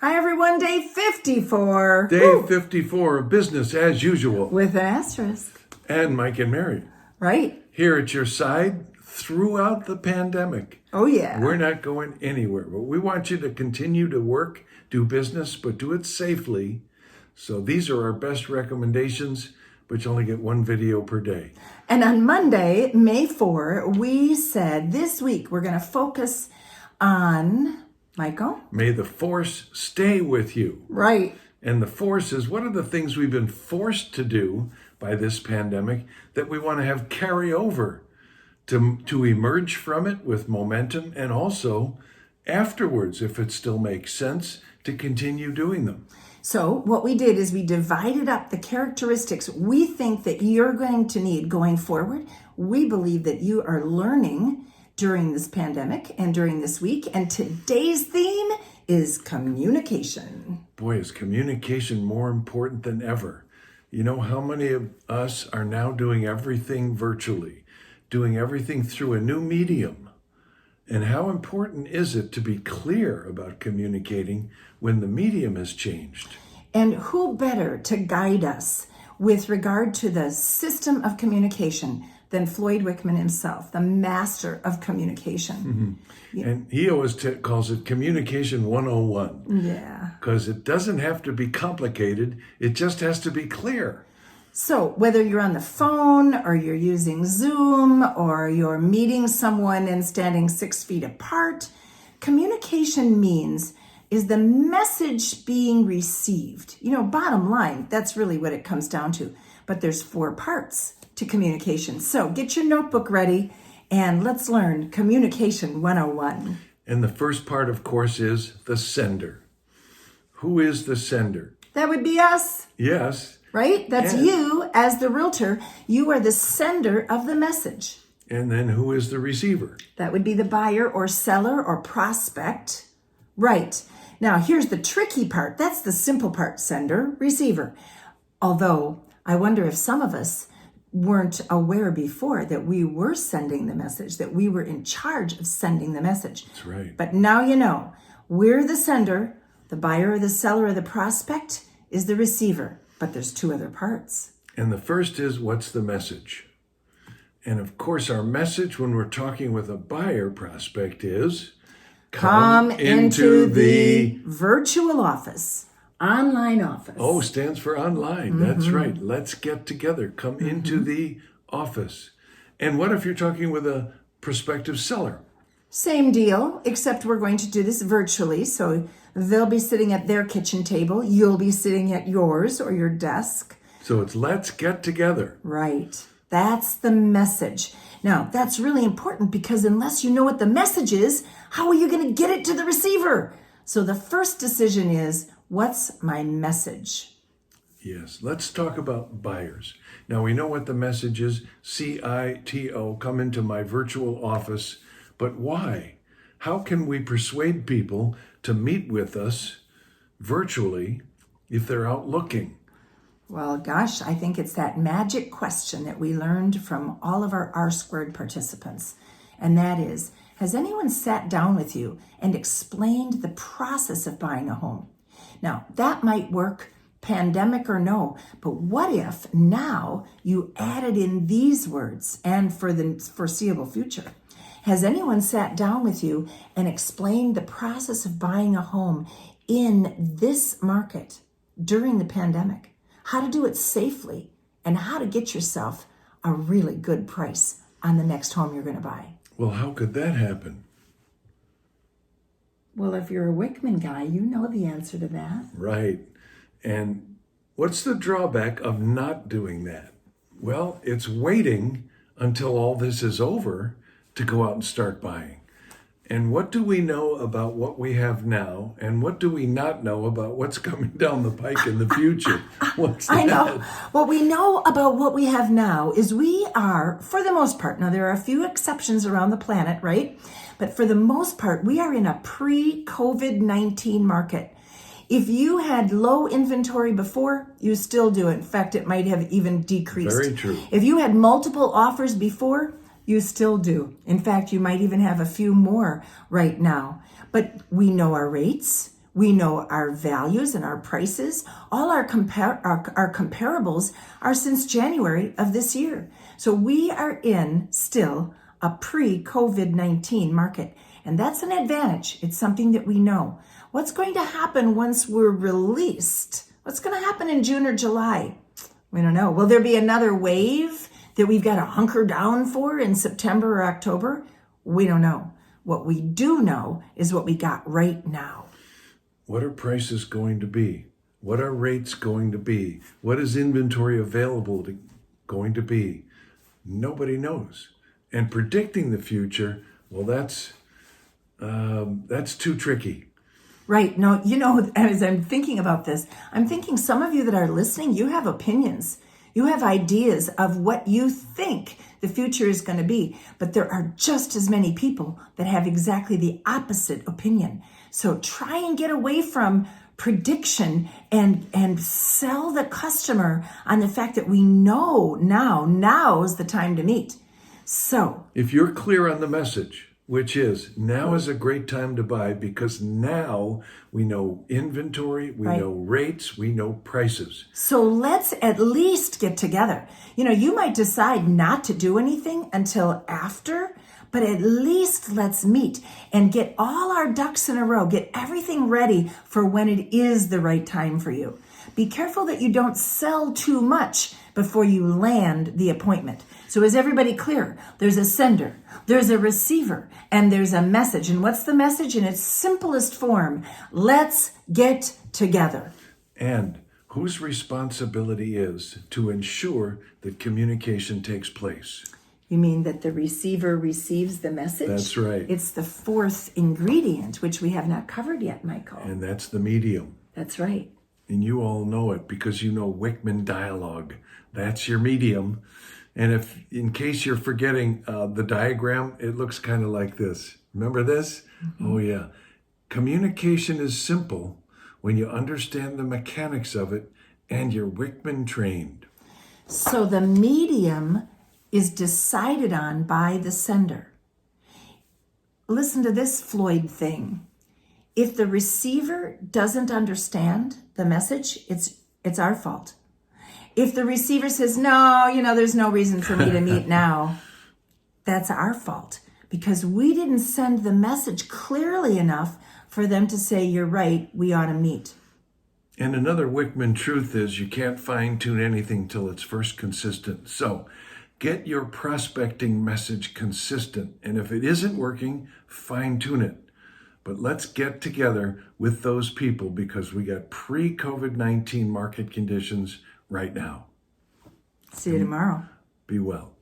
Hi, everyone. Day 54. Day Woo! 54 of business as usual. With an asterisk. And Mike and Mary. Right. Here at your side throughout the pandemic. Oh, yeah. We're not going anywhere, but we want you to continue to work, do business, but do it safely. So these are our best recommendations, but you only get one video per day. And on Monday, May 4, we said this week we're going to focus on, Michael? May the force stay with you. Right. And the force is, what are the things we've been forced to do by this pandemic that we want to have carry over to emerge from it with momentum, and also afterwards, if it still makes sense, to continue doing them. So what we did is we divided up the characteristics we think that you're going to need going forward. We believe that you are learning during this pandemic and during this week. And today's theme is communication. Boy, is communication more important than ever. You know how many of us are now doing everything virtually, doing everything through a new medium? And how important is it to be clear about communicating when the medium has changed? And who better to guide us with regard to the system of communication than Floyd Wickman himself, the master of communication. Mm-hmm. And he always calls it Communication 101. Yeah. Because it doesn't have to be complicated. It just has to be clear. So whether you're on the phone or you're using Zoom or you're meeting someone and standing 6 feet apart, communication is the message being received. You know, bottom line, that's really what it comes down to. But there's 4 parts to communication. So get your notebook ready and let's learn Communication 101. And the first part, of course, is the sender. Who is the sender? That would be us. Yes. Right? That's you as the realtor. You are the sender of the message. And then who is the receiver? That would be the buyer or seller or prospect. Right. Now, here's the tricky part. That's the simple part, sender, receiver. Although, I wonder if some of us weren't aware before that we were sending the message, that we were in charge of sending the message. That's right. But now you know, we're the sender, the buyer or the seller or the prospect is the receiver. But there's 2 other parts. And the first is, what's the message? And of course, our message when we're talking with a buyer prospect is, come into the virtual office, online office. Oh, stands for online. Mm-hmm. That's right. Let's get together. Come into the office. And what if you're talking with a prospective seller? Same deal, except we're going to do this virtually. So they'll be sitting at their kitchen table. You'll be sitting at yours or your desk. So it's let's get together. Right. That's the message. Now, that's really important because unless you know what the message is, how are you going to get it to the receiver? So the first decision is, what's my message? Yes, let's talk about buyers. Now, we know what the message is, CITO, come into my virtual office. But why? How can we persuade people to meet with us virtually if they're out looking? Well, gosh, I think it's that magic question that we learned from all of our R-squared participants. And that is, has anyone sat down with you and explained the process of buying a home? Now, that might work, pandemic or no, but what if now you added in these words and for the foreseeable future? Has anyone sat down with you and explained the process of buying a home in this market during the pandemic? How to do it safely and how to get yourself a really good price on the next home you're going to buy? Well, how could that happen? Well, if you're a Wickman guy, you know the answer to that. Right. And what's the drawback of not doing that? Well, it's waiting until all this is over to go out and start buying. And what do we know about what we have now? And what do we not know about what's coming down the pike in the future? What's that? I know. What we know about what we have now is we are, for the most part, now there are a few exceptions around the planet, right? But for the most part, we are in a pre-COVID-19 market. If you had low inventory before, you still do. In fact, it might have even decreased. Very true. If you had multiple offers before, you still do. In fact, you might even have a few more right now. But we know our rates. We know our values and our prices. All our comparables are since January of this year. So we are in still a pre-COVID-19 market. And that's an advantage. It's something that we know. What's going to happen once we're released? What's going to happen in June or July? We don't know. Will there be another wave that we've got to hunker down for in September or October? We don't know. What we do know is what we got right now. What are prices going to be? What are rates going to be? What is inventory available going to be? Nobody knows. And predicting the future, well, that's too tricky. Right. No, as I'm thinking about this, I'm thinking some of you that are listening, you have opinions. You have ideas of what you think the future is going to be. But there are just as many people that have exactly the opposite opinion. So try and get away from prediction and sell the customer on the fact that we know now is the time to meet. So if you're clear on the message, which is now is a great time to buy because now we know inventory, we know rates, we know prices. So let's at least get together. You might decide not to do anything until after, but at least let's meet and get all our ducks in a row, get everything ready for when it is the right time for you. Be careful that you don't sell too much before you land the appointment. So is everybody clear? There's a sender, there's a receiver, and there's a message. And what's the message in its simplest form? Let's get together. And whose responsibility is to ensure that communication takes place? You mean that the receiver receives the message? That's right. It's the fourth ingredient, which we have not covered yet, Michael. And that's the medium. That's right. And you all know it because you know Wickman dialogue. That's your medium. And if, in case you're forgetting the diagram, it looks kind of like this. Remember this? Mm-hmm. Oh, yeah. Communication is simple when you understand the mechanics of it and you're Wickman trained. So the medium is decided on by the sender. Listen to this Floyd thing. If the receiver doesn't understand the message, it's our fault. If the receiver says, no, there's no reason for me to meet now, that's our fault because we didn't send the message clearly enough for them to say, you're right, we ought to meet. And another Wickman truth is you can't fine-tune anything till it's first consistent. So get your prospecting message consistent. And if it isn't working, fine-tune it. But let's get together with those people because we got pre-COVID-19 market conditions right now. See you tomorrow. Be well.